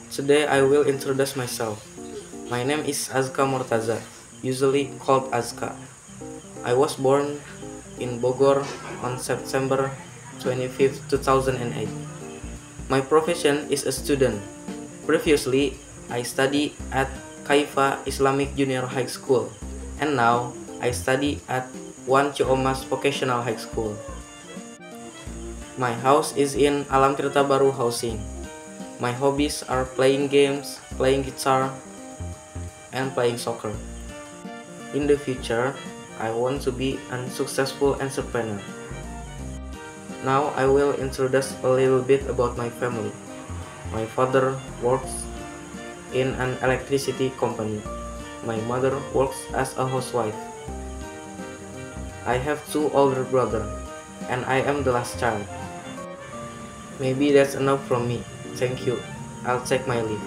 Today I will introduce myself. My name is Azka Murtaza, usually called Azka. I was born in Bogor on September 25th, 2008. My profession is a student. Previously, I studied at Kaifa Islamic Junior High School, and now I study at Wan Ciomas Vocational High School. My house is in Alam Tirta Baru Housing. My hobbies are playing games, playing guitar, and playing soccer. In the future, I want to be a successful entrepreneur. Now I will introduce a little bit about my family. My father works in an electricity company. My mother works as a housewife. I have two older brothers, and I am the last child. Maybe that's enough from me. Thank you. I'll take my leave.